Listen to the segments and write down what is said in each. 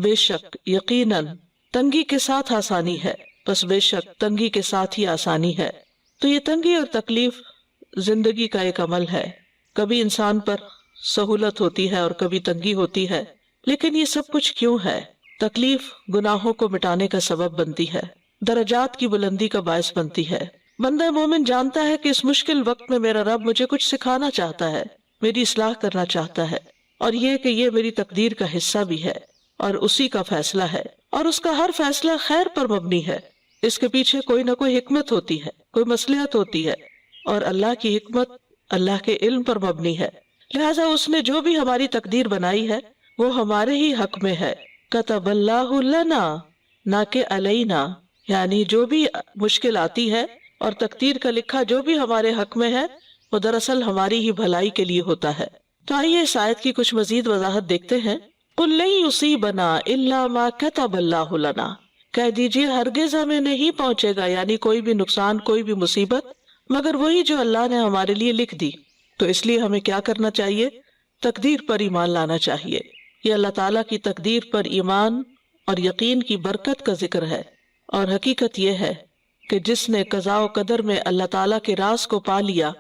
بے شک یقیناً تنگی کے ساتھ آسانی ہے، بس بے شک تنگی کے ساتھ ہی آسانی ہے۔ تو یہ تنگی اور تکلیف زندگی کا ایک عمل ہے، کبھی انسان پر سہولت ہوتی ہے اور کبھی تنگی ہوتی ہے، لیکن یہ سب کچھ کیوں ہے؟ تکلیف گناہوں کو مٹانے کا سبب بنتی ہے، درجات کی بلندی کا باعث بنتی ہے۔ بندہ مومن جانتا ہے کہ اس مشکل وقت میں میرا رب مجھے کچھ سکھانا چاہتا ہے، میری اصلاح کرنا چاہتا ہے، اور یہ کہ یہ میری تقدیر کا حصہ بھی ہے اور اسی کا فیصلہ ہے، اور اس کا ہر فیصلہ خیر پر مبنی ہے۔ اس کے پیچھے کوئی نہ کوئی حکمت ہوتی ہے، کوئی مصلحت ہوتی ہے، اور اللہ کی حکمت اللہ کے علم پر مبنی ہے۔ لہٰذا اس نے جو بھی ہماری تقدیر بنائی ہے وہ ہمارے ہی حق میں ہے۔ کتب اللہ لنا نہ کہ علینا، یعنی جو بھی مشکل آتی ہے اور تقدیر کا لکھا جو بھی ہمارے حق میں ہے وہ دراصل ہماری ہی بھلائی کے لیے ہوتا ہے۔ تو آئیے اس آیت کی کچھ مزید وضاحت دیکھتے ہیں۔ قُل لَن يُصِيبَنَا إِلَّا مَا كَتَبَ اللَّهُ لَنَا، کہہ دیجئے ہرگز ہمیں نہیں پہنچے گا، یعنی کوئی بھی نقصان، کوئی بھی مصیبت، مگر وہی جو اللہ نے ہمارے لیے لکھ دی۔ تو اس لیے ہمیں کیا کرنا چاہیے؟ تقدیر پر ایمان لانا چاہیے۔ یہ اللہ تعالیٰ کی تقدیر پر ایمان اور یقین کی برکت کا ذکر ہے، اور حقیقت یہ ہے کہ جس نے قضاء و قدر میں اللہ تعالیٰ کے راز کو پا لیا،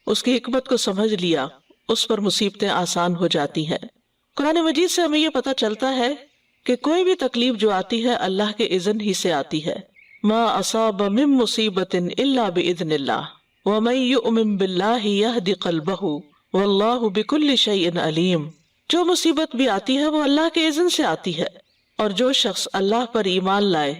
اس کی حکمت کو سمجھ لیا، اس پر مصیبتیں آسان ہو جاتی ہیں۔ قرآن مجید سے ہمیں یہ پتہ چلتا ہے کہ کوئی بھی تکلیف جو آتی ہے اللہ کے اذن ہی سے آتی ہے۔ ما اصاب من مصیبت الا باذن اللہ ومن یؤمن باللہ یہد قلبہ واللہ بکل شیء علیم۔ جو مصیبت بھی آتی ہے وہ اللہ کے اذن سے آتی ہے، اور جو شخص اللہ پر ایمان لائے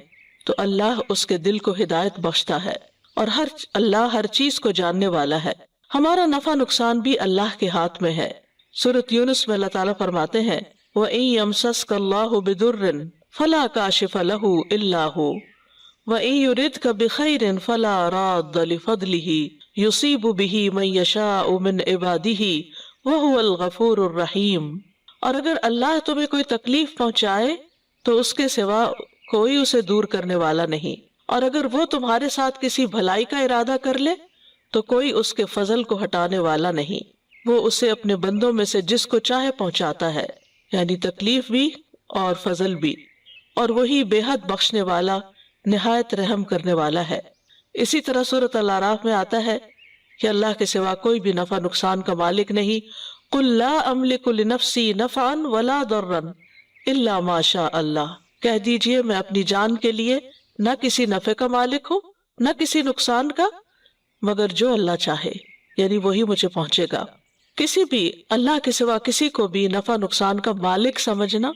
تو اللہ اس کے دل کو ہدایت بخشتا ہے، اور اللہ ہر چیز کو جاننے والا ہے۔ ہمارا نفع نقصان بھی اللہ کے ہاتھ میں ہے۔ سورۃ یونس میں اللہ تعالیٰ فرماتے ہیں وَإِن يَمْسَسْكَ اللَّهُ بِضُرٍّ فَلَا كَاشِفَ لَهُ إِلَّا هُوَ وَإِن يُرِدْكَ بِخَيْرٍ فَلَا رَادَّ لِفَضْلِهِ يُصِيبُ بِهِ مَن يَشَاءُ مِنْ عِبَادِهِ وَهُوَ الْغَفُورُ الرَّحِيمُ۔ اور اگر اللہ تمہیں کوئی تکلیف پہنچائے تو اس کے سوا کوئی اسے دور کرنے والا نہیں، اور اگر وہ تمہارے ساتھ کسی بھلائی کا ارادہ کر لے تو کوئی اس کے فضل کو ہٹانے والا نہیں۔ وہ اسے اپنے بندوں میں سے جس کو چاہے پہنچاتا ہے، یعنی تکلیف بھی اور فضل بھی، اور وہی بے حد بخشنے والا، نہایت رحم کرنے والا ہے۔ اسی طرح سورۃ الاعراف میں آتا ہے کہ اللہ کے سوا کوئی بھی نفع نقصان کا مالک نہیں۔ قُل لَا أَمْلِكُ لِنَفْسِي نَفْعًا وَلَا ضَرًّا إِلَّا مَا شَاءَ اللَّهُ، کہہ دیجئے میں اپنی جان کے لیے نہ کسی نفع کا مالک ہوں نہ کسی نقصان کا، مگر جو اللہ چاہے، یعنی وہی مجھے پہنچے گا۔ کسی بھی اللہ کے سوا کسی کو بھی نفع نقصان کا مالک سمجھنا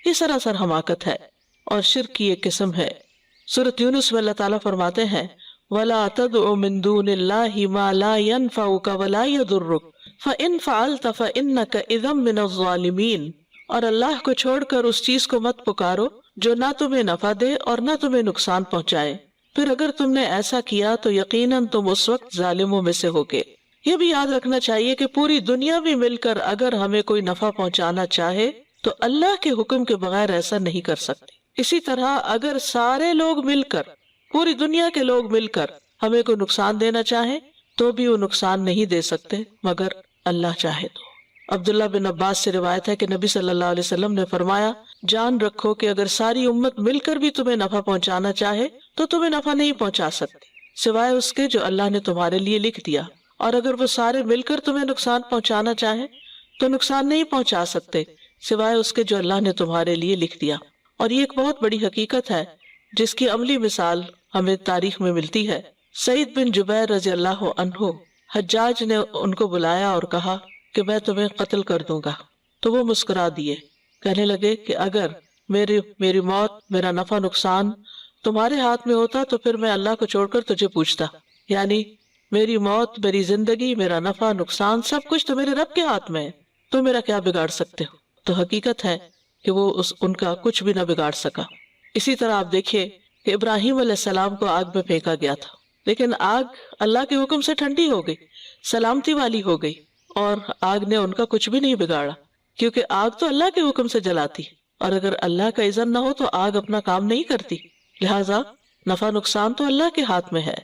یہ سراسر حماقت ہے اور شرک کی ایک قسم ہے۔ سورۃ یونس میں اللہ تعالیٰ فرماتے ہیں وَلَا تَدْعُ مِن دُونِ اللَّهِ مَا لَا يَنفَعُكَ وَلَا يَضُرُّكَ فَإِن فَعَلْتَ فَإِنَّكَ إِذًا مِّنَ الظَّالِمِينَ، اور اللہ کو چھوڑ کر اس چیز کو مت پکارو جو نہ تمہیں نفع دے اور نہ تمہیں نقصان پہنچائے، پھر اگر تم نے ایسا کیا تو یقیناً تم اس وقت ظالموں میں سے ہوگے۔ یہ بھی یاد رکھنا چاہیے کہ پوری دنیا بھی مل کر اگر ہمیں کوئی نفع پہنچانا چاہے تو اللہ کے حکم کے بغیر ایسا نہیں کر سکتی۔ اسی طرح اگر سارے لوگ مل کر، پوری دنیا کے لوگ مل کر ہمیں کوئی نقصان دینا چاہیں تو بھی وہ نقصان نہیں دے سکتے مگر اللہ چاہے تو۔ عبداللہ بن عباس سے روایت ہے کہ نبی صلی اللہ علیہ وسلم نے فرمایا جان رکھو کہ اگر ساری امت مل کر بھی تمہیں نفع پہنچانا چاہے تو تمہیں نفع نہیں پہنچا سکتی سوائے اس کے جو اللہ نے تمہارے لیے لکھ دیا، اور اگر وہ سارے مل کر تمہیں نقصان پہنچانا چاہیں تو نقصان نہیں پہنچا سکتے سوائے اس کے جو اللہ نے تمہارے لیے لکھ دیا۔ اور یہ ایک بہت بڑی حقیقت ہے جس کی عملی مثال ہمیں تاریخ میں ملتی ہے۔ سعید بن جبیر رضی اللہ عنہ، حجاج نے ان کو بلایا اور کہا کہ میں تمہیں قتل کر دوں گا، تو وہ مسکرا دیے، کہنے لگے کہ اگر میری موت، میرا نفع نقصان تمہارے ہاتھ میں ہوتا تو پھر میں اللہ کو چھوڑ کر تجھے پوچھتا، یعنی میری موت، میری زندگی، میرا نفع نقصان سب کچھ تو میرے رب کے ہاتھ میں ہے، تو میرا کیا بگاڑ سکتے ہو؟ تو حقیقت ہے کہ وہ ان کا کچھ بھی نہ بگاڑ سکا۔ اسی طرح آپ دیکھیے کہ ابراہیم علیہ السلام کو آگ میں پھینکا گیا تھا، لیکن آگ اللہ کے حکم سے ٹھنڈی ہو گئی، سلامتی والی ہو گئی، اور آگ نے ان کا کچھ بھی نہیں بگاڑا، کیونکہ آگ تو اللہ کے حکم سے جلاتی، اور اگر اللہ کا اذن نہ ہو تو آگ اپنا کام نہیں کرتی، لہٰذا نفع نقصان تو اللہ کے ہاتھ میں ہے۔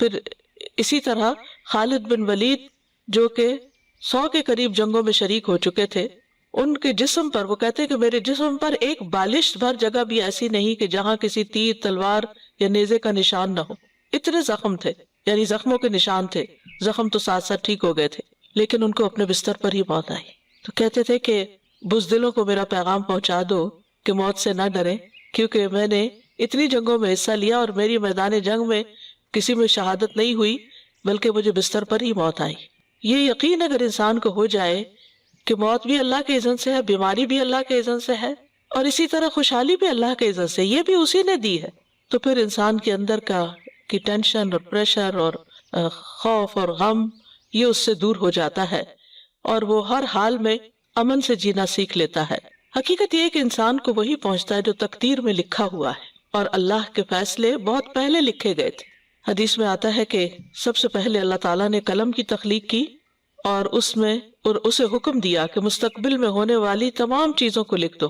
پھر اسی طرح خالد بن ولید جو کہ 100 کے قریب جنگوں میں شریک ہو چکے تھے، ان کے جسم پر، وہ کہتے ہیں کہ میرے جسم پر ایک بالش بھر جگہ بھی ایسی نہیں کہ جہاں کسی تیر، تلوار یا نیزے کا نشان نہ ہو. اتنے زخم تھے، یعنی زخموں کے نشان تھے. زخم تو ساتھ ساتھ ٹھیک ہو گئے تھے، لیکن ان کو اپنے بستر پر ہی موت آئی. تو کہتے تھے کہ بزدلوں کو میرا پیغام پہنچا دو کہ موت سے نہ ڈریں، کیونکہ میں نے اتنی جنگوں میں حصہ لیا اور میری میدان جنگ میں کسی میں شہادت نہیں ہوئی، بلکہ مجھے بستر پر ہی موت آئی. یہ یقین اگر انسان کو ہو جائے کہ موت بھی اللہ کے اذن سے ہے، بیماری بھی اللہ کے اذن سے ہے، اور اسی طرح خوشحالی بھی اللہ کے اذن سے، یہ بھی اسی نے دی ہے، تو پھر انسان کے اندر کی ٹینشن اور پریشر اور خوف اور غم یہ اس سے دور ہو جاتا ہے، اور وہ ہر حال میں امن سے جینا سیکھ لیتا ہے. حقیقت یہ ہے کہ انسان کو وہی پہنچتا ہے جو تقدیر میں لکھا ہوا ہے، اور اللہ کے فیصلے بہت پہلے لکھے گئے تھے. حدیث میں آتا ہے کہ سب سے پہلے اللہ تعالیٰ نے قلم کی تخلیق کی اور اسے حکم دیا کہ مستقبل میں ہونے والی تمام چیزوں کو لکھ دو.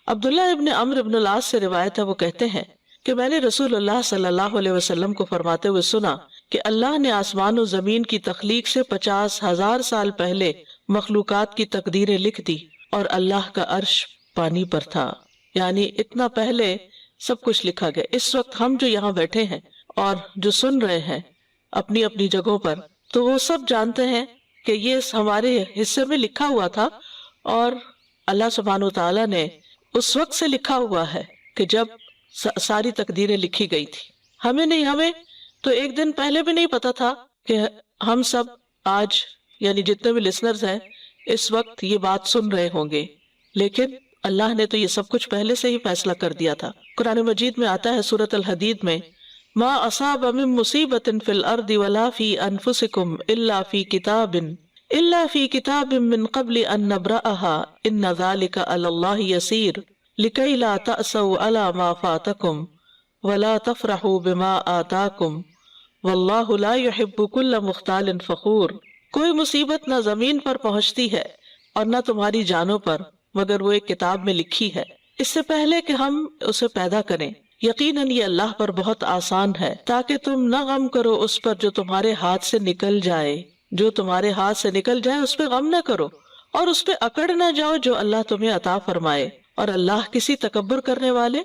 عبداللہ ابن عمرو ابن العاص سے روایت ہے، وہ کہتے ہیں کہ میں نے رسول اللہ صلی اللہ علیہ وسلم کو فرماتے ہوئے سنا کہ اللہ نے آسمان و زمین کی تخلیق سے 50,000 سال پہلے مخلوقات کی تقدیریں لکھ دی، اور اللہ کا عرش پانی پر تھا. یعنی اتنا پہلے سب کچھ لکھا گیا. اس وقت ہم جو یہاں بیٹھے ہیں اور جو سن رہے ہیں اپنی اپنی جگہوں پر، تو وہ سب جانتے ہیں کہ یہ ہمارے حصے میں لکھا ہوا تھا، اور اللہ سبحانہ و تعالیٰ نے اس وقت سے لکھا ہوا ہے کہ جب ساری تقدیریں لکھی گئی تھی. ہمیں تو ایک دن پہلے بھی نہیں پتا تھا کہ ہم سب آج، یعنی جتنے بھی لسنرز ہیں، اس وقت یہ بات سن رہے ہوں گے، لیکن اللہ نے تو یہ سب کچھ پہلے سے ہی فیصلہ کر دیا تھا. قرآن مجید میں آتا ہے سورۃ الحدید میں، ما اصاب من مصیبت فی الارض ولا فی انفسکم الا فی کتاب من قبل ان نبرأها ان ذلک علی اللہ یسیر لکی لا تأسوا علی ما فاتکم ولا تفرحوا بما آتاکم واللہ لا يحب کل مختال فخور. کوئی مصیبت نہ زمین پر پہنچتی ہے اور نہ تمہاری جانوں پر مگر وہ ایک کتاب میں لکھی ہے اس سے پہلے کہ ہم اسے پیدا کریں. یقیناً یہ اللہ پر بہت آسان ہے، تاکہ تم نہ غم کرو اس پر جو تمہارے ہاتھ سے نکل جائے. جو تمہارے ہاتھ سے نکل جائے اس پہ غم نہ کرو، اور اس پہ اکڑ نہ جاؤ جو اللہ تمہیں عطا فرمائے. اور اللہ کسی تکبر کرنے والے،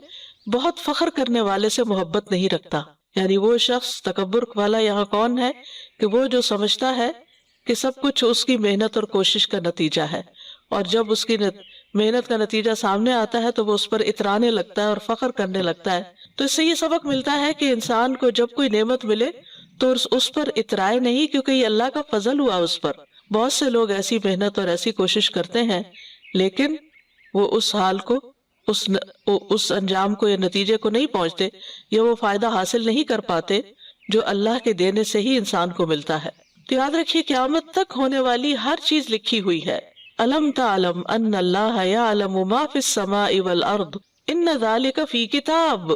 بہت فخر کرنے والے سے محبت نہیں رکھتا. یعنی وہ شخص تکبر والا یہاں کون ہے کہ وہ جو سمجھتا ہے کہ سب کچھ اس کی محنت اور کوشش کا نتیجہ ہے، اور جب اس کی محنت کا نتیجہ سامنے آتا ہے تو وہ اس پر اترانے لگتا ہے اور فخر کرنے لگتا ہے. تو اس سے یہ سبق ملتا ہے کہ انسان کو جب کوئی نعمت ملے تو اس پر اترائے نہیں، کیونکہ یہ اللہ کا فضل ہوا اس پر. بہت سے لوگ ایسی محنت اور ایسی کوشش کرتے ہیں، لیکن وہ اس حال کو، اس انجام کو یا نتیجے کو نہیں پہنچتے، یا وہ فائدہ حاصل نہیں کر پاتے جو اللہ کے دینے سے ہی انسان کو ملتا ہے. تو یاد رکھیے قیامت تک ہونے والی ہر چیز لکھی ہوئی ہے. الم تعلم ان اللہ یعلم ما فی السماء والارض ان ذلک فی کتاب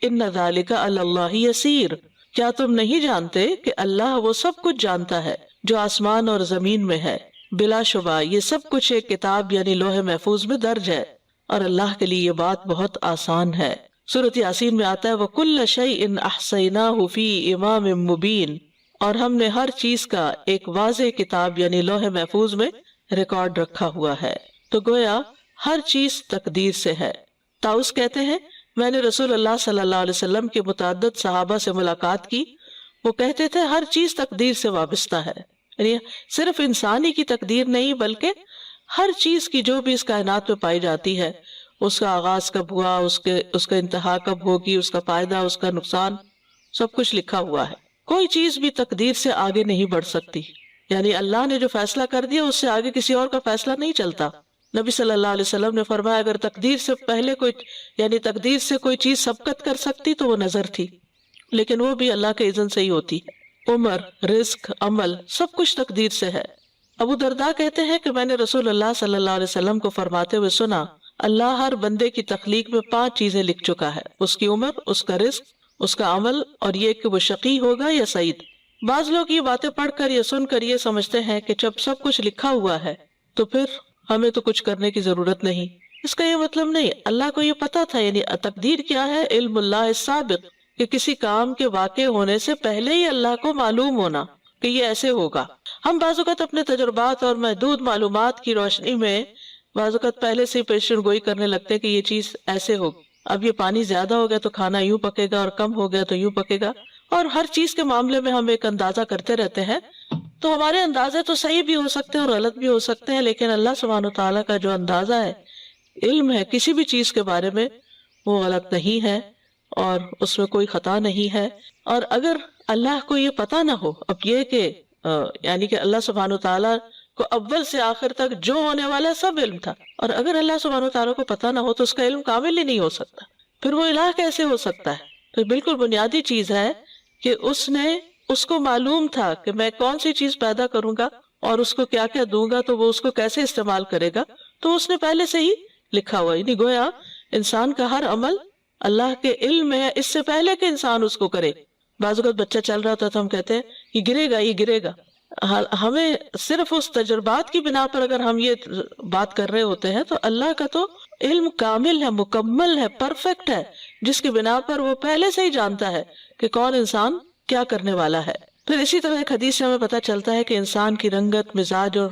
ان ذلک علی اللہ یسیر. کیا تم نہیں جانتے کہ اللہ وہ سب کچھ جانتا ہے جو آسمان اور زمین میں ہے، بلا شبہ یہ سب کچھ ایک کتاب یعنی لوح محفوظ میں درج ہے، اور اللہ کے لیے یہ بات بہت آسان ہے. سورۃ یاسین میں آتا ہے وَكُلَّ شَيْءٍ أَحْصَيْنَاهُ فِي إِمَامٍ مُبِينٍ، اور ہم نے ہر چیز کا ایک واضح کتاب یعنی لوح محفوظ میں ریکارڈ رکھا ہوا ہے. تو گویا ہر چیز تقدیر سے ہے. طاؤس کہتے ہیں میں نے رسول اللہ صلی اللہ علیہ وسلم کے متعدد صحابہ سے ملاقات کی، وہ کہتے تھے ہر چیز تقدیر سے وابستہ ہے. یعنی صرف انسانی کی تقدیر نہیں بلکہ ہر چیز کی جو بھی اس کائنات میں پائی جاتی ہے، اس کا آغاز کب ہوا، اس کا انتہا کب ہوگی، اس کا فائدہ، اس کا نقصان، سب کچھ لکھا ہوا ہے. کوئی چیز بھی تقدیر سے آگے نہیں بڑھ سکتی. یعنی اللہ نے جو فیصلہ کر دیا اس سے آگے کسی اور کا فیصلہ نہیں چلتا. نبی صلی اللہ علیہ وسلم نے فرمایا اگر تقدیر سے پہلے تقدیر سے کوئی چیز سبقت کر سکتی تو وہ نظر تھی، لیکن وہ بھی اللہ کے اذن سے ہی ہوتی ہے. عمر، رزق، عمل سب کچھ تقدیر سے ہے. ابو درداء کہتے ہیں کہ میں نے رسول اللہ صلی اللہ علیہ وسلم کو فرماتے ہوئے سنا اللہ ہر بندے کی تخلیق میں 5 چیزیں لکھ چکا ہے، اس کی عمر، اس کا رزق، اس کا عمل، اور یہ کہ وہ شقی ہوگا یا سعید. بعض لوگ یہ باتیں پڑھ کر یا سن کر یہ سمجھتے ہیں کہ جب سب کچھ لکھا ہوا ہے تو پھر ہمیں تو کچھ کرنے کی ضرورت نہیں. اس کا یہ مطلب نہیں. اللہ کو یہ پتا تھا. یعنی تقدیر کیا ہے؟ علم اللہ السابق، کہ کسی کام کے واقع ہونے سے پہلے ہی اللہ کو معلوم ہونا کہ یہ ایسے ہوگا. ہم بعض اوقات اپنے تجربات اور محدود معلومات کی روشنی میں بعض اوقات پہلے سے ہی پیشن گوئی کرنے لگتے ہیں کہ یہ چیز ایسے ہوگی، اب یہ پانی زیادہ ہو گیا تو کھانا یوں پکے گا، اور کم ہو گیا تو یوں پکے گا، اور ہر چیز کے معاملے میں ہم ایک اندازہ کرتے رہتے ہیں. تو ہمارے اندازے تو صحیح بھی ہو سکتے ہیں اور غلط بھی ہو سکتے ہیں، لیکن اللہ سبحانہ و تعالیٰ کا جو اندازہ ہے، علم ہے کسی بھی چیز کے بارے میں، وہ غلط نہیں ہے اور اس میں کوئی خطا نہیں ہے. اور اگر اللہ کو یہ پتہ نہ ہو، اب یہ کہ یعنی کہ اللہ سبحانہ و تعالیٰ کو اول سے آخر تک جو ہونے والا ہے سب علم تھا، اور اگر اللہ سبحانہ و تعالیٰ کو پتہ نہ ہو تو اس کا علم کامل ہی نہیں ہو سکتا. پھر وہ الہ کیسے ہو سکتا ہے؟ تو بالکل بنیادی چیز ہے کہ اس کو معلوم تھا کہ میں کون سی چیز پیدا کروں گا اور اس کو کیا کیا دوں گا تو وہ اس کو کیسے استعمال کرے گا، تو اس نے پہلے سے ہی لکھا ہوا ہے. یعنی گویا انسان کا ہر عمل اللہ کے علم میں ہے اس سے پہلے کہ انسان اس کو کرے. بعض اوقات بچہ چل رہا ہوتا تو ہم کہتے ہیں یہ گرے گا، یہ گرے گا. ہمیں صرف اس تجربات کی بنا پر اگر ہم یہ بات کر رہے ہوتے ہیں، تو اللہ کا تو علم کامل ہے، مکمل ہے، پرفیکٹ ہے، جس کی بنا پر وہ پہلے سے ہی جانتا ہے کہ کون انسان کیا کرنے والا ہے. پھر اسی طرح ایک حدیث سے ہمیں پتہ چلتا ہے کہ انسان کی رنگت، مزاج اور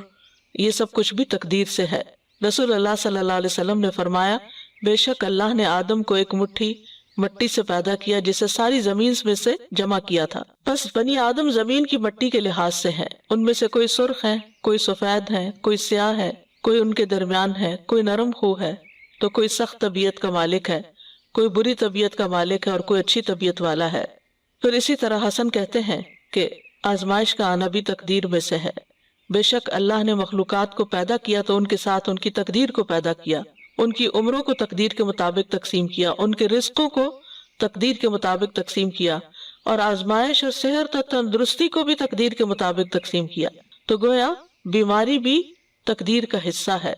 یہ سب کچھ بھی تقدیر سے ہے. رسول اللہ صلی اللہ علیہ وسلم نے فرمایا، بے شک اللہ نے آدم کو ایک مٹھی مٹی سے پیدا کیا جسے ساری زمین میں سے جمع کیا تھا. بس بنی آدم زمین کی مٹی کے لحاظ سے ہیں، ان میں سے کوئی سرخ ہے، کوئی سفید ہے، کوئی سیاہ ہے، کوئی ان کے درمیان ہے، کوئی نرم خو ہے تو کوئی سخت طبیعت کا مالک ہے، کوئی بری طبیعت کا مالک ہے اور کوئی اچھی طبیعت والا ہے. پھر اسی طرح حسن کہتے ہیں کہ آزمائش کا آنا بھی تقدیر میں سے ہے. بے شک اللہ نے مخلوقات کو پیدا کیا تو ان کے ساتھ ان کی تقدیر کو پیدا کیا، ان کی عمروں کو تقدیر کے مطابق تقسیم کیا، ان کے رزقوں کو تقدیر کے مطابق تقسیم کیا، اور آزمائش اور صحت اور تندرستی کو بھی تقدیر کے مطابق تقسیم کیا. تو گویا بیماری بھی تقدیر کا حصہ ہے.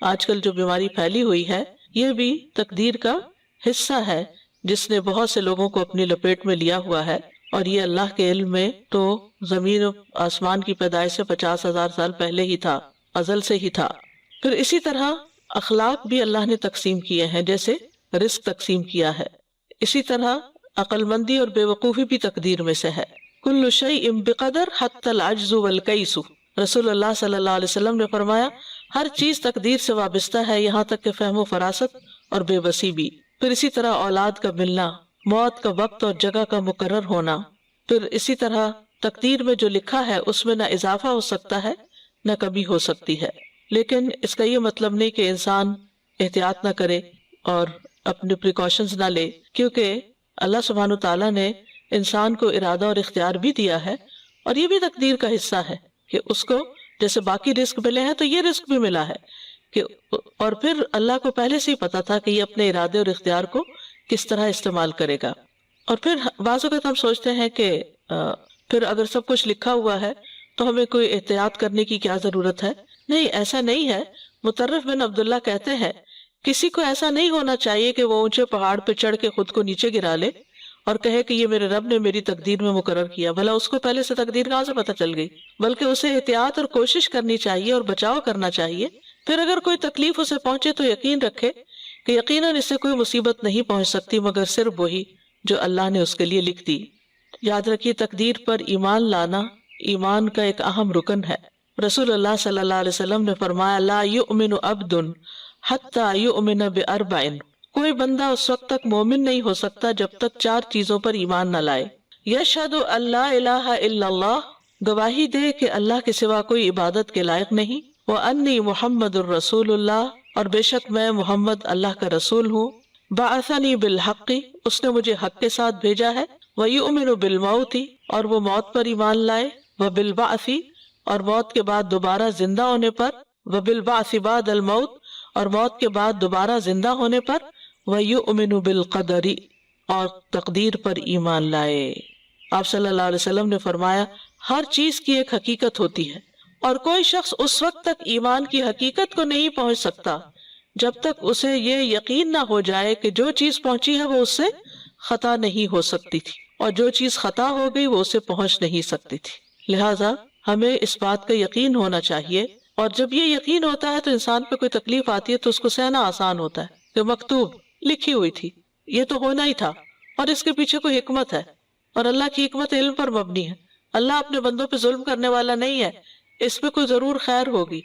آج کل جو بیماری پھیلی ہوئی ہے یہ بھی تقدیر کا حصہ ہے، جس نے بہت سے لوگوں کو اپنی لپیٹ میں لیا ہوا ہے. اور یہ اللہ کے علم میں تو زمین و آسمان کی پیدائش سے 50,000 سال پہلے ہی تھا، ازل سے ہی تھا. پھر اسی طرح اخلاق بھی اللہ نے تقسیم کیے ہیں، جیسے رزق تقسیم کیا ہے. اسی طرح عقل مندی اور بے وقوفی بھی تقدیر میں سے ہے. کل شیء بقدر حتی العجز والکیس. رسول اللہ صلی اللہ علیہ وسلم نے فرمایا ہر چیز تقدیر سے وابستہ ہے، یہاں تک کہ فہم و فراست اور بے بسی بھی. پھر اسی طرح اولاد کا ملنا، موت کا وقت اور جگہ کا مقرر ہونا. پھر اسی طرح تقدیر میں جو لکھا ہے اس میں نہ اضافہ ہو سکتا ہے نہ کمی ہو سکتی ہے. لیکن اس کا یہ مطلب نہیں کہ انسان احتیاط نہ کرے اور اپنے پریکاشنز نہ لے، کیونکہ اللہ سبحانہ تعالیٰ نے انسان کو ارادہ اور اختیار بھی دیا ہے، اور یہ بھی تقدیر کا حصہ ہے کہ اس کو جیسے باقی رزق ملے ہیں تو یہ رزق بھی ملا ہے کہ، اور پھر اللہ کو پہلے سے ہی پتا تھا کہ یہ اپنے ارادے اور اختیار کو کس طرح استعمال کرے گا. اور پھر بعض اوقات ہم سوچتے ہیں کہ پھر اگر سب کچھ لکھا ہوا ہے تو ہمیں کوئی احتیاط کرنے کی کیا ضرورت ہے. نہیں، ایسا نہیں ہے. مطرف بن عبداللہ کہتے ہیں کسی کو ایسا نہیں ہونا چاہیے کہ وہ اونچے پہاڑ پہ چڑھ کے خود کو نیچے گرا لے اور کہے کہ یہ میرے رب نے میری تقدیر میں مقرر کیا. بھلا اس کو پہلے سے تقدیر کہاں سے پتہ چل گئی؟ بلکہ اسے احتیاط اور کوشش کرنی چاہیے اور بچاؤ کرنا چاہیے. پھر اگر کوئی تکلیف اسے پہنچے تو یقین رکھے کہ یقیناً اس سے کوئی مصیبت نہیں پہنچ سکتی مگر صرف وہی جو اللہ نے اس کے لیے لکھ دی. یاد رکھیے تقدیر پر ایمان لانا ایمان کا ایک اہم رکن ہے. رسول اللہ صلی اللہ علیہ وسلم نے فرمایا لا یؤمن عبد حتی یؤمن باربع. کوئی بندہ اس وقت تک مومن نہیں ہو سکتا جب تک 4 چیزوں پر ایمان نہ لائے. یشہد ان لا الہ الا اللہ، گواہی دے کہ اللہ کے سوا کوئی عبادت کے لائق نہیں. وانی محمد الرسول اللہ، اور بے شک میں محمد اللہ کا رسول ہوں. بعثنی بالحق، اس نے مجھے حق کے ساتھ بھیجا ہے. ویؤمن بالموت، اور وہ موت پر ایمان لائے. وبالبعث، اور موت کے بعد دوبارہ زندہ ہونے پر. وبالبعث بعد الموت، اور موت کے بعد دوبارہ زندہ ہونے پر. ویؤمن بالقدر، اور تقدیر پر ایمان لائے. آپ صلی اللہ علیہ وسلم نے فرمایا ہر چیز کی ایک حقیقت ہوتی ہے، اور کوئی شخص اس وقت تک ایمان کی حقیقت کو نہیں پہنچ سکتا جب تک اسے یہ یقین نہ ہو جائے کہ جو چیز پہنچی ہے وہ اس سے خطا نہیں ہو سکتی تھی، اور جو چیز خطا ہو گئی وہ اسے پہنچ نہیں سکتی تھی. لہٰذا ہمیں اس بات کا یقین ہونا چاہیے، اور جب یہ یقین ہوتا ہے تو انسان پہ کوئی تکلیف آتی ہے تو اس کو سہنا آسان ہوتا ہے کہ مکتوب لکھی ہوئی تھی، یہ تو ہونا ہی تھا، اور اس کے پیچھے کوئی حکمت ہے، اور اللہ کی حکمت علم پر مبنی ہے. اللہ اپنے بندوں پہ ظلم کرنے والا نہیں ہے، اس میں کوئی ضرور خیر ہوگی،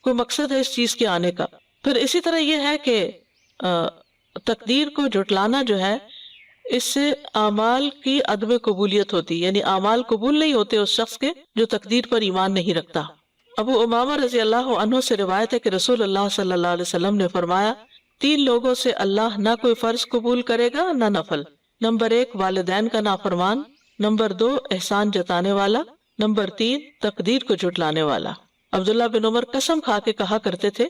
کوئی مقصد ہے اس چیز کے آنے کا. پھر اسی طرح یہ ہے کہ تقدیر کو جھٹلانا جو ہے، اس سے اعمال کی عدم قبولیت ہوتی، یعنی اعمال قبول نہیں ہوتے اس شخص کے جو تقدیر پر ایمان نہیں رکھتا۔ ابو امامہ رضی اللہ عنہ سے روایت ہے کہ رسول اللہ صلی اللہ علیہ وسلم نے فرمایا، 3 لوگوں سے اللہ نہ کوئی فرض قبول کرے گا نہ نفل۔ نمبر 1 والدین کا نافرمان، نمبر 2 احسان جتانے والا، نمبر 3 تقدیر کو جھٹلانے والا۔ عبداللہ بن عمر قسم کھا کے کہا کرتے تھے،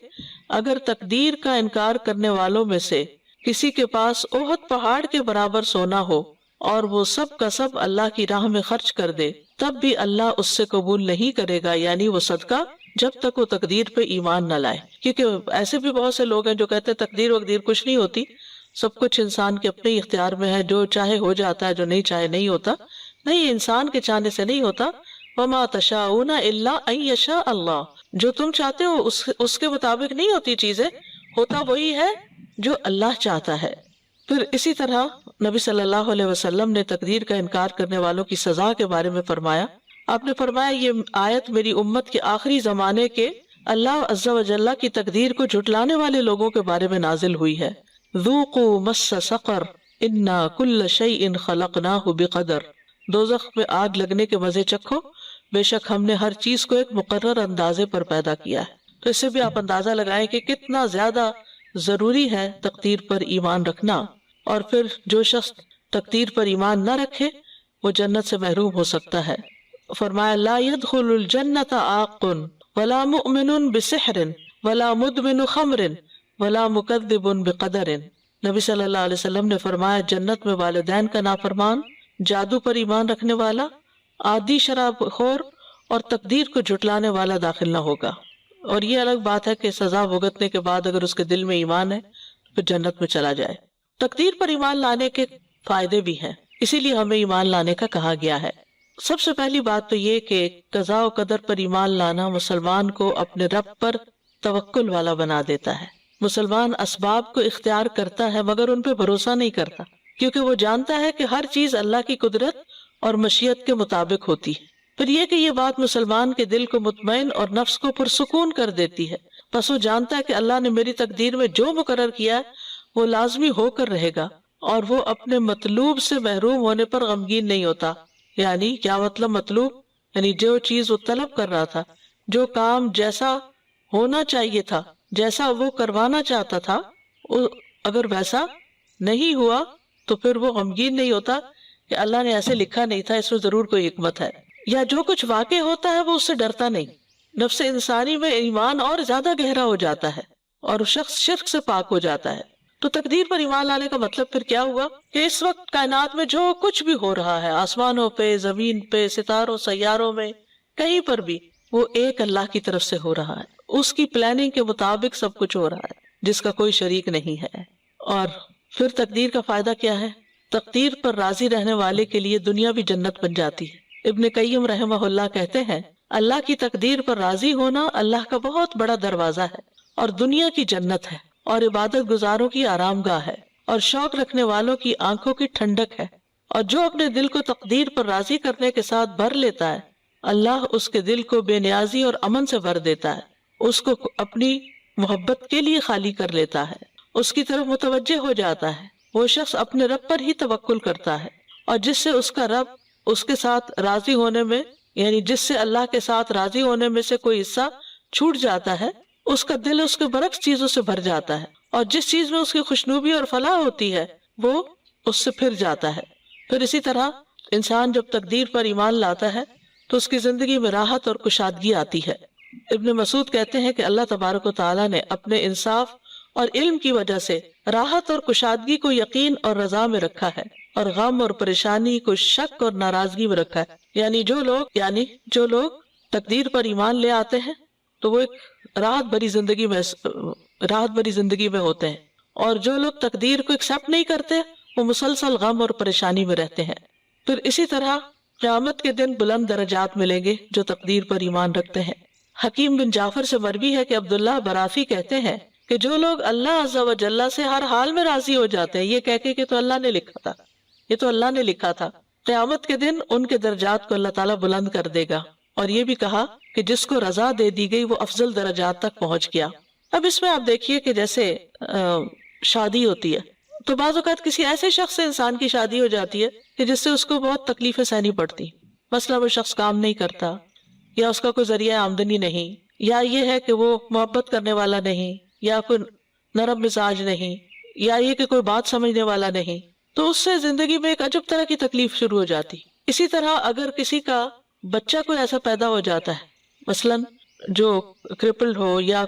اگر تقدیر کا انکار کرنے والوں میں سے کسی کے پاس احد پہاڑ کے برابر سونا ہو اور وہ سب کا سب اللہ کی راہ میں خرچ کر دے، تب بھی اللہ اس سے قبول نہیں کرے گا، یعنی وہ صدقہ، جب تک وہ تقدیر پہ ایمان نہ لائے۔ کیونکہ ایسے بھی بہت سے لوگ ہیں جو کہتے ہیں تقدیر وقدیر کچھ نہیں ہوتی، سب کچھ انسان کے اپنے اختیار میں ہے، جو چاہے ہو جاتا ہے، جو نہیں چاہے نہیں ہوتا۔ نہیں، انسان کے چاہنے سے نہیں ہوتا۔ وَمَا تَشَاءُونَ إِلَّا أَن يَشَاءَ اللَّهُ، جو تم چاہتے ہو اس کے مطابق نہیں ہوتی چیزیں، ہوتا وہی ہے جو اللہ چاہتا ہے۔ پھر اسی طرح نبی صلی اللہ علیہ وسلم نے تقدیر کا انکار کرنے والوں کی سزا کے بارے میں فرمایا۔ آپ نے فرمایا، یہ آیت میری امت کے آخری زمانے کے اللہ عز و جل کی تقدیر کو جھٹلانے والے لوگوں کے بارے میں نازل ہوئی ہے۔ ذوقوا مس سقر انا کل شیء خلقناہ بقدر، دوزخ میں آگ لگنے کے مزے چکھو، بے شک ہم نے ہر چیز کو ایک مقرر اندازے پر پیدا کیا ہے۔ تو اس سے بھی آپ اندازہ لگائیں کہ کتنا زیادہ ضروری ہے تقدیر پر ایمان رکھنا۔ اور پھر جو شخص تقدیر پر ایمان نہ رکھے وہ جنت سے محروم ہو سکتا ہے۔ فرمایا، لا يدخل الجنت عاق ولا مؤمن بسحر ولا مدمن خمر ولا مکذب بقدر۔ نبی صلی اللہ علیہ وسلم نے فرمایا، جنت میں والدین کا نافرمان، جادو پر ایمان رکھنے والا، عادی شراب خور اور تقدیر کو جھٹلانے والا داخل نہ ہوگا۔ اور یہ الگ بات ہے کہ سزا بھگتنے کے بعد اگر اس کے دل میں ایمان ہے پھر جنت میں چلا جائے۔ تقدیر پر ایمان لانے کے فائدے بھی ہیں، اسی لیے ہمیں ایمان لانے کا کہا گیا ہے۔ سب سے پہلی بات تو یہ کہ قضاء و قدر پر ایمان لانا مسلمان کو اپنے رب پر توکل والا بنا دیتا ہے۔ مسلمان اسباب کو اختیار کرتا ہے مگر ان پہ بھروسہ نہیں کرتا، کیونکہ وہ جانتا ہے کہ ہر چیز اللہ کی قدرت اور مشیت کے مطابق ہوتی ہے۔ پھر یہ کہ یہ بات مسلمان کے دل کو مطمئن اور نفس کو پرسکون کر دیتی ہے، پس وہ جانتا ہے کہ اللہ نے میری تقدیر میں جو مقرر کیا ہے وہ لازمی ہو کر رہے گا، اور وہ اپنے مطلوب سے محروم ہونے پر غمگین نہیں ہوتا۔ یعنی کیا مطلب مطلوب؟ یعنی جو چیز وہ طلب کر رہا تھا، جو کام جیسا ہونا چاہیے تھا، جیسا وہ کروانا چاہتا تھا، اگر ویسا نہیں ہوا تو پھر وہ غمگین نہیں ہوتا کہ اللہ نے ایسے لکھا نہیں تھا، اس میں ضرور کوئی حکمت ہے۔ یا جو کچھ واقع ہوتا ہے وہ اس سے ڈرتا نہیں، نفس انسانی میں ایمان اور زیادہ گہرا ہو جاتا ہے اور شخص شرک سے پاک ہو جاتا ہے۔ تو تقدیر پر ایمان لانے کا مطلب پھر کیا ہوا کہ اس وقت کائنات میں جو کچھ بھی ہو رہا ہے، آسمانوں پہ، زمین پہ، ستاروں، سیاروں میں، کہیں پر بھی، وہ ایک اللہ کی طرف سے ہو رہا ہے، اس کی پلاننگ کے مطابق سب کچھ ہو رہا ہے، جس کا کوئی شریک نہیں ہے۔ اور پھر تقدیر کا فائدہ کیا ہے؟ تقدیر پر راضی رہنے والے کے لیے دنیا بھی جنت بن جاتی ہے۔ ابن قیم رحمہ اللہ کہتے ہیں، اللہ کی تقدیر پر راضی ہونا اللہ کا بہت بڑا دروازہ ہے اور دنیا کی جنت ہے، اور عبادت گزاروں کی آرام گاہ ہے، اور شوق رکھنے والوں کی آنکھوں کی ٹھنڈک ہے۔ اور جو اپنے دل کو تقدیر پر راضی کرنے کے ساتھ بھر لیتا ہے، اللہ اس کے دل کو بے نیازی اور امن سے بھر دیتا ہے، اس کو اپنی محبت کے لیے خالی کر لیتا ہے، اس کی طرف متوجہ ہو جاتا ہے۔ وہ شخص اپنے رب پر ہی توکل کرتا ہے، اور جس سے اس کا رب اس کے ساتھ راضی ہونے میں، یعنی جس سے اللہ کے ساتھ راضی ہونے میں سے کوئی حصہ چھوٹ جاتا ہے، اس کا دل اس کے برعکس چیزوں سے بھر جاتا ہے، اور جس چیز میں اس کی خوشنودی اور فلاح ہوتی ہے وہ اس سے پھر جاتا ہے۔ پھر اسی طرح انسان جب تقدیر پر ایمان لاتا ہے تو اس کی زندگی میں راحت اور کشادگی آتی ہے۔ ابن مسعود کہتے ہیں کہ اللہ تبارک و تعالیٰ نے اپنے انصاف اور علم کی وجہ سے راحت اور کشادگی کو یقین اور رضا میں رکھا ہے، اور غم اور پریشانی کو شک اور ناراضگی میں رکھا ہے۔ یعنی جو لوگ تقدیر پر ایمان لے آتے ہیں تو وہ ایک راحت بھری زندگی میں ہوتے ہیں، اور جو لوگ تقدیر کو ایکسپٹ نہیں کرتے وہ مسلسل غم اور پریشانی میں رہتے ہیں۔ پھر اسی طرح قیامت کے دن بلند درجات ملیں گے جو تقدیر پر ایمان رکھتے ہیں۔ حکیم بن جعفر سے مروی ہے کہ عبداللہ برافی کہتے ہیں کہ جو لوگ اللہ عز و جل سے ہر حال میں راضی ہو جاتے ہیں، یہ کہہ کے کہ تو اللہ نے لکھا تھا، یہ تو اللہ نے لکھا تھا، قیامت کے دن ان کے درجات کو اللہ تعالیٰ بلند کر دے گا۔ اور یہ بھی کہا کہ جس کو رضا دے دی گئی وہ افضل درجات تک پہنچ گیا۔ اب اس میں آپ دیکھیے کہ جیسے شادی ہوتی ہے تو بعض اوقات کسی ایسے شخص سے انسان کی شادی ہو جاتی ہے کہ جس سے اس کو بہت تکلیفیں سہنی پڑتی، مثلا وہ شخص کام نہیں کرتا، یا اس کا کوئی ذریعہ آمدنی نہیں، یا یہ ہے کہ وہ محبت کرنے والا نہیں، یا کوئی نرم مزاج نہیں، یا یہ کہ کوئی بات سمجھنے والا نہیں، تو اس سے زندگی میں ایک عجب طرح کی تکلیف شروع ہو جاتی۔ اسی طرح اگر کسی کا بچہ کوئی ایسا پیدا ہو جاتا ہے مثلا جو کرپلڈ ہو، یا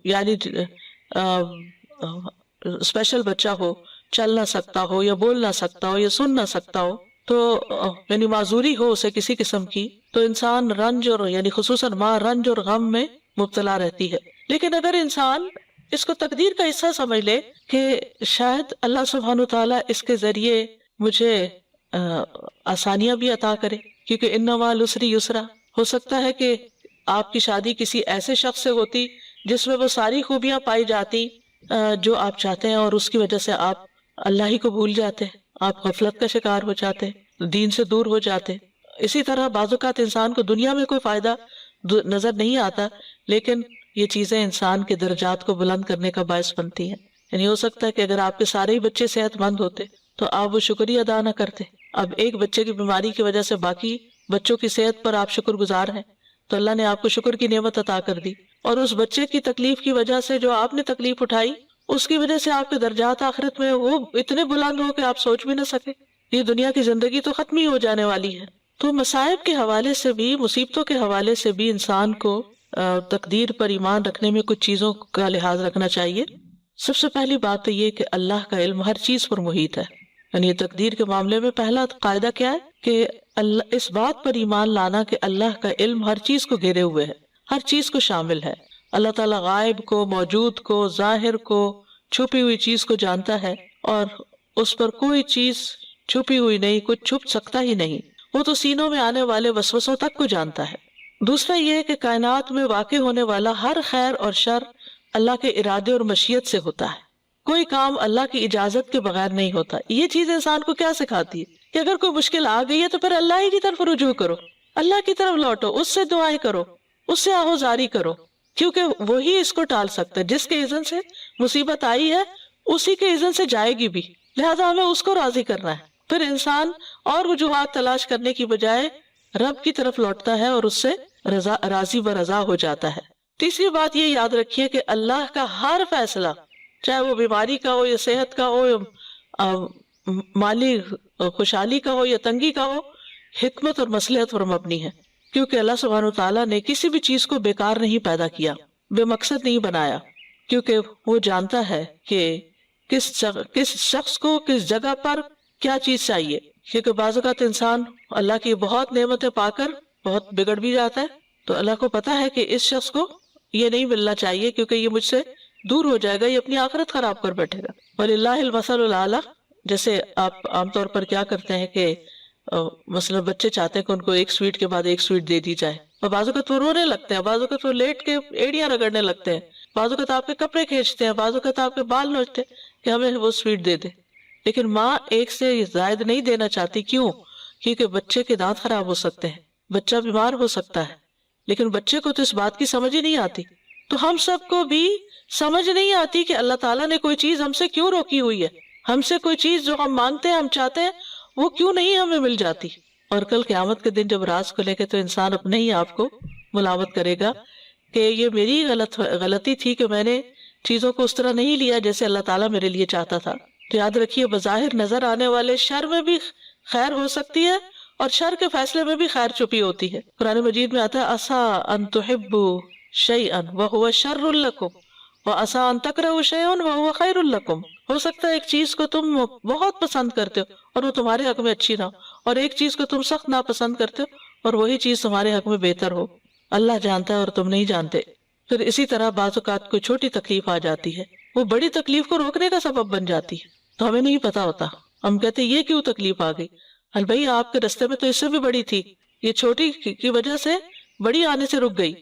یعنی اسپیشل بچہ ہو، چل نہ سکتا ہو یا بول نہ سکتا ہو یا سن نہ سکتا ہو، تو یعنی معذوری ہو اسے کسی قسم کی، تو انسان رنج اور یعنی خصوصاً ماں رنج اور غم میں مبتلا رہتی ہے۔ لیکن اگر انسان اس کو تقدیر کا حصہ سمجھ لے کہ شاید اللہ سبحانہ تعالیٰ اس کے ذریعے مجھے آسانیاں بھی عطا کرے، کیونکہ ان مع العسر یسرا، ہو سکتا ہے کہ آپ کی شادی کسی ایسے شخص سے ہوتی جس میں وہ ساری خوبیاں پائی جاتی جو آپ چاہتے ہیں، اور اس کی وجہ سے آپ اللہ ہی کو بھول جاتے، آپ غفلت کا شکار ہو جاتے، دین سے دور ہو جاتے۔ اسی طرح بعض اوقات انسان کو دنیا میں کوئی فائدہ نظر نہیں آتا، لیکن یہ چیزیں انسان کے درجات کو بلند کرنے کا باعث بنتی ہیں۔ یعنی ہو سکتا ہے کہ اگر آپ کے سارے ہی بچے صحت مند ہوتے تو آپ وہ شکریہ ادا نہ کرتے، اب ایک بچے کی بیماری کی وجہ سے باقی بچوں کی صحت پر آپ شکر گزار ہیں، تو اللہ نے آپ کو شکر کی نعمت عطا کر دی، اور اس بچے کی تکلیف کی وجہ سے جو آپ نے تکلیف اٹھائی اس کی وجہ سے آپ کے درجات آخرت میں وہ اتنے بلند ہو کہ آپ سوچ بھی نہ سکے۔ یہ دنیا کی زندگی تو ختم ہی ہو جانے والی ہے۔ تو مصائب کے حوالے سے بھی، مصیبتوں کے حوالے سے بھی انسان کو تقدیر پر ایمان رکھنے میں کچھ چیزوں کا لحاظ رکھنا چاہیے۔ سب سے پہلی بات تو یہ کہ اللہ کا علم ہر چیز پر محیط ہے، یعنی تقدیر کے معاملے میں پہلا قاعدہ کیا ہے کہ اللہ، اس بات پر ایمان لانا کہ اللہ کا علم ہر چیز کو گھیرے ہوئے ہے، ہر چیز کو شامل ہے۔ اللہ تعالیٰ غائب کو، موجود کو، ظاہر کو، چھپی ہوئی چیز کو جانتا ہے، اور اس پر کوئی چیز چھپی ہوئی نہیں، کچھ چھپ سکتا ہی نہیں، وہ تو سینوں میں آنے والے وسوسوں تک کو جانتا ہے۔ دوسرا یہ ہے کہ کائنات میں واقع ہونے والا ہر خیر اور شر اللہ کے ارادے اور مشیت سے ہوتا ہے، کوئی کام اللہ کی اجازت کے بغیر نہیں ہوتا۔ یہ چیز انسان کو کیا سکھاتی ہے کہ اگر کوئی مشکل آ گئی ہے تو پھر اللہ ہی کی طرف رجوع کرو، اللہ کی طرف لوٹو، اس سے دعائیں کرو، اس سے آہوزاری کرو، کیونکہ وہی اس کو ٹال سکتا ہے۔ جس کے اذن سے مصیبت آئی ہے اسی کے اذن سے جائے گی بھی، لہذا ہمیں اس کو راضی کرنا ہے۔ پھر انسان اور وجوہات تلاش کرنے کی بجائے رب کی طرف لوٹتا ہے اور اس سے راضی و رضا ہو جاتا ہے۔ تیسری بات یہ یاد رکھیے کہ اللہ کا ہر فیصلہ، چاہے وہ بیماری کا ہو یا صحت کا ہو یا مالی خوشحالی کا ہو یا تنگی کا ہو، حکمت اور مصلحت پر مبنی ہے، کیونکہ اللہ سبحانہ تعالیٰ نے کسی بھی چیز کو بیکار نہیں پیدا کیا، بے مقصد نہیں بنایا، کیونکہ وہ جانتا ہے کہ کس شخص کو کس جگہ پر کیا چیز چاہیے۔ کیونکہ بعض اوقات انسان اللہ کی بہت نعمتیں پا کر بہت بگڑ بھی جاتا ہے، تو اللہ کو پتا ہے کہ اس شخص کو یہ نہیں ملنا چاہیے کیونکہ یہ مجھ سے دور ہو جائے گا، یہ اپنی آخرت خراب کر بیٹھے گا۔ وَلِلَّهِ الْمَثَلُ الْأَعْلَىٰ، جیسے آپ عام طور پر کیا کرتے ہیں کہ مثلا بچے چاہتے ہیں کہ ان کو ایک سویٹ کے بعد ایک سویٹ دے دی جائے، اور بعض اوقات وہ رونے لگتے ہیں، بعض اوقات وہ لیٹ کے ایڑیاں رگڑنے لگتے ہیں، بعض اوقات آپ کے کپڑے کھینچتے ہیں، بعض اوقات آپ کے بال نوچتے ہیں کہ ہمیں وہ سویٹ دے دے، لیکن ماں ایک سے زائد نہیں دینا چاہتی۔ کیوں؟ کیونکہ بچے کے دانت خراب ہو سکتے ہیں، بچہ بیمار ہو سکتا ہے، لیکن بچے کو تو اس بات کی سمجھ ہی نہیں آتی۔ تو ہم سب کو بھی سمجھ نہیں آتی کہ اللہ تعالیٰ نے کوئی چیز ہم سے کیوں روکی ہوئی ہے، ہم سے کوئی چیز جو ہم مانگتے ہیں، ہم چاہتے ہیں، وہ کیوں نہیں ہمیں مل جاتی۔ اور کل قیامت کے دن جب راز کھلے گا تو انسان اپنے ہی آپ کو ملامت کرے گا کہ یہ میری غلطی تھی کہ میں نے چیزوں کو اس طرح نہیں لیا جیسے اللہ تعالیٰ میرے لیے چاہتا تھا۔ تو یاد رکھیے بظاہر نظر آنے والے شر میں بھی خیر ہو سکتی ہے، اور شر کے فیصلے میں بھی خیر چھپی ہوتی ہے۔ قرآن مجید میں آتا ہے عَسَىٰ أَن تُحِبُّوا شَيْئًا وَهُوَ شَرٌّ لَكُمْ وَعَسَىٰ أَن تَكْرَهُوا شَيْئًا وَهُوَ خَيْرٌ لَكُمْ۔ ہو سکتا ہے ایک چیز کو تم بہت پسند کرتے ہو اور وہ تمہارے حق میں اچھی نہ ہو، اور ایک چیز کو تم سخت ناپسند کرتے ہو اور وہی چیز تمہارے حق میں بہتر ہو۔ اللہ جانتا ہے اور تم نہیں جانتے۔ پھر اسی طرح بعض اوقات کوئی چھوٹی تکلیف آ جاتی ہے، وہ بڑی تکلیف کو روکنے کا سبب بن جاتی ہے، تو ہمیں نہیں پتا ہوتا، ہم کہتے ہیں یہ کیوں تکلیف آ گئی، بھائی آپ کے رستے میں تو اس سے بھی بڑی تھی، یہ چھوٹی کی وجہ سے بڑی آنے سے رک گئی۔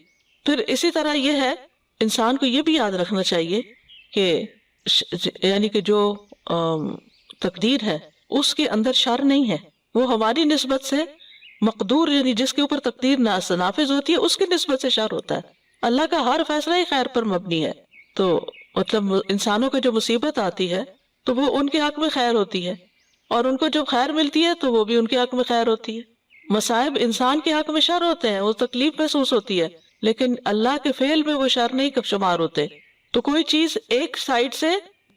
پھر اسی طرح یہ ہے، انسان کو یہ بھی یاد رکھنا چاہیے کہ یعنی کہ جو تقدیر ہے اس کے اندر شر نہیں ہے، وہ ہماری نسبت سے مقدور، یعنی جس کے اوپر تقدیر نافذ ہوتی ہے اس کی نسبت سے شر ہوتا ہے۔ اللہ کا ہر فیصلہ ہی خیر پر مبنی ہے۔ تو مطلب انسانوں کو جو مصیبت آتی ہے تو وہ ان کے حق میں خیر ہوتی ہے، اور ان کو جب خیر ملتی ہے تو وہ بھی ان کے حق میں خیر ہوتی ہے۔ مصائب انسان کے حق میں شر ہوتے ہیں، وہ تکلیف محسوس ہوتی ہے، لیکن اللہ کے فعل میں وہ شر نہیں شمار ہوتے۔ تو کوئی چیز ایک سائڈ سے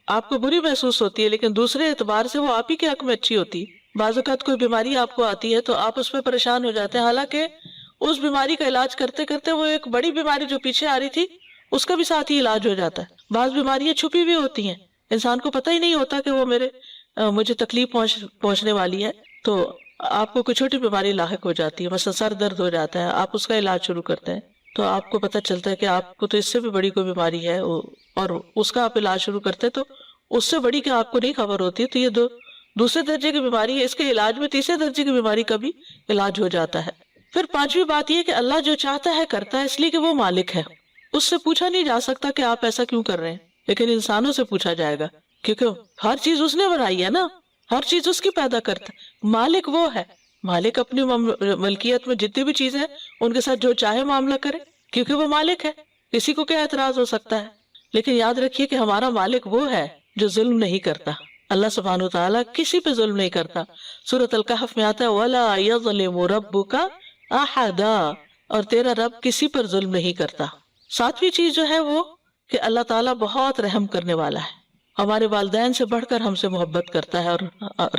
آپ کو بری محسوس ہوتی ہے لیکن دوسرے اعتبار سے وہ آپ ہی کے حق میں اچھی ہوتی ہے۔ بعض اوقات کوئی بیماری آپ کو آتی ہے تو آپ اس پہ پریشان ہو جاتے ہیں، حالانکہ اس بیماری کا علاج کرتے کرتے وہ ایک بڑی بیماری جو پیچھے آ رہی تھی اس کا بھی ساتھ ہی علاج ہو جاتا ہے۔ بعض بیماریاں چھپی ہوئی ہوتی ہیں، انسان کو پتہ ہی نہیں ہوتا کہ وہ مجھے تکلیف پہنچنے والی ہے، تو آپ کو کوئی چھوٹی بیماری لاحق ہو جاتی ہے، مثلا سر درد ہو جاتا ہے، آپ اس کا علاج شروع کرتے ہیں تو آپ کو پتہ چلتا ہے کہ آپ کو تو اس سے بھی بڑی کوئی بیماری ہے، اور اس کا آپ علاج شروع کرتے ہیں تو اس سے بڑی کہ آپ کو نہیں خبر ہوتی ہے، تو یہ دوسرے درجے کی بیماری ہے، اس کے علاج میں تیسرے درجے کی بیماری کا بھی علاج ہو جاتا ہے۔ پھر پانچویں بات یہ کہ اللہ جو چاہتا ہے کرتا ہے، اس لیے کہ وہ مالک ہے، اس سے پوچھا نہیں جا سکتا کہ آپ ایسا کیوں کر رہے ہیں، لیکن انسانوں سے پوچھا جائے گا کیونکہ ہر چیز اس نے بنائی ہے نا، ہر چیز اس کی پیدا کرتا ہے، مالک وہ ہے، مالک اپنی ملکیت میں جتنی بھی چیزیں ہیں ان کے ساتھ جو چاہے معاملہ کرے کیونکہ وہ مالک ہے، کسی کو کیا اعتراض ہو سکتا ہے۔ لیکن یاد رکھیے کہ ہمارا مالک وہ ہے جو ظلم نہیں کرتا، اللہ سبحانہ وتعالیٰ کسی پہ ظلم نہیں کرتا۔ سورۃ الکہف میں آتا ہے وَلَا يَظْلِمُ رَبُّكَ أَحَدًا، اور تیرا رب کسی پر ظلم نہیں کرتا۔ ساتویں چیز جو ہے وہ کہ اللہ تعالیٰ بہت رحم کرنے والا ہے، ہمارے والدین سے بڑھ کر ہم سے محبت کرتا ہے اور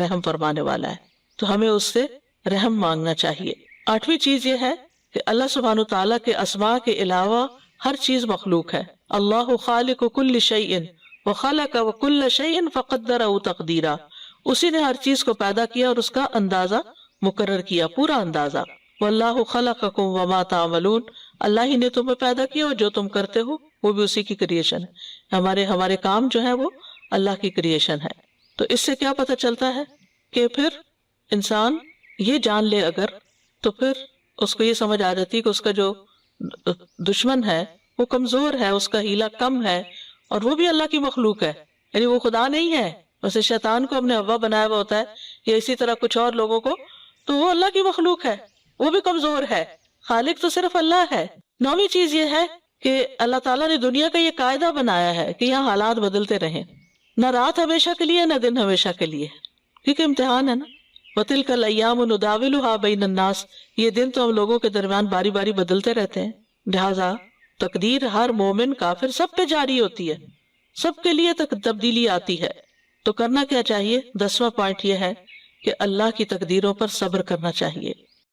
رحم فرمانے والا ہے، تو ہمیں اس سے رحم مانگنا چاہیے۔ آٹھویں چیز یہ ہے کہ اللہ سبحانہ تعالیٰ کے اسماء کے علاوہ ہر چیز مخلوق ہے۔ اللہ خالق کل شیء وخلق وکل شیء فقدرہ تقدیرا، اسی نے ہر چیز کو پیدا کیا اور اس کا اندازہ مقرر کیا، پورا اندازہ۔ واللہ خلقکم وما تعملون، اللہ ہی نے تمہیں پیدا کیا اور جو تم کرتے ہو وہ بھی اسی کی کریشن ہے، ہمارے کام جو ہے وہ اللہ کی کریشن ہے۔ تو اس سے کیا پتہ چلتا ہے کہ پھر انسان یہ جان لے اگر، تو پھر اس کو یہ سمجھ آ جاتی ہے کہ اس کا جو دشمن ہے وہ کمزور ہے، اس کا ہیلہ کم ہے، اور وہ بھی اللہ کی مخلوق ہے، یعنی وہ خدا نہیں ہے۔ ویسے شیطان کو ہم نے ہوا بنایا ہوا ہوتا ہے یا اسی طرح کچھ اور لوگوں کو، تو وہ اللہ کی مخلوق ہے، وہ بھی کمزور ہے، خالق تو صرف اللہ ہے۔ نویں چیز یہ ہے کہ اللہ تعالیٰ نے دنیا کا یہ قاعدہ بنایا ہے کہ یہاں حالات بدلتے رہیں، نہ رات ہمیشہ کے لیے نہ دن ہمیشہ کے لیے، کیونکہ امتحان ہے نا۔ وَتِلْكَ الْأَيَّامُ نُدَاوِلُهَا بَيْنَ النَّاسِ، یہ دن تو ہم لوگوں کے درمیان باری باری بدلتے رہتے ہیں، لہٰذا تقدیر ہر مومن کافر سب پہ جاری ہوتی ہے، سب کے لیے تبدیلی آتی ہے۔ تو کرنا کیا چاہیے؟ 10واں پوائنٹ یہ ہے کہ اللہ کی تقدیروں پر صبر کرنا چاہیے۔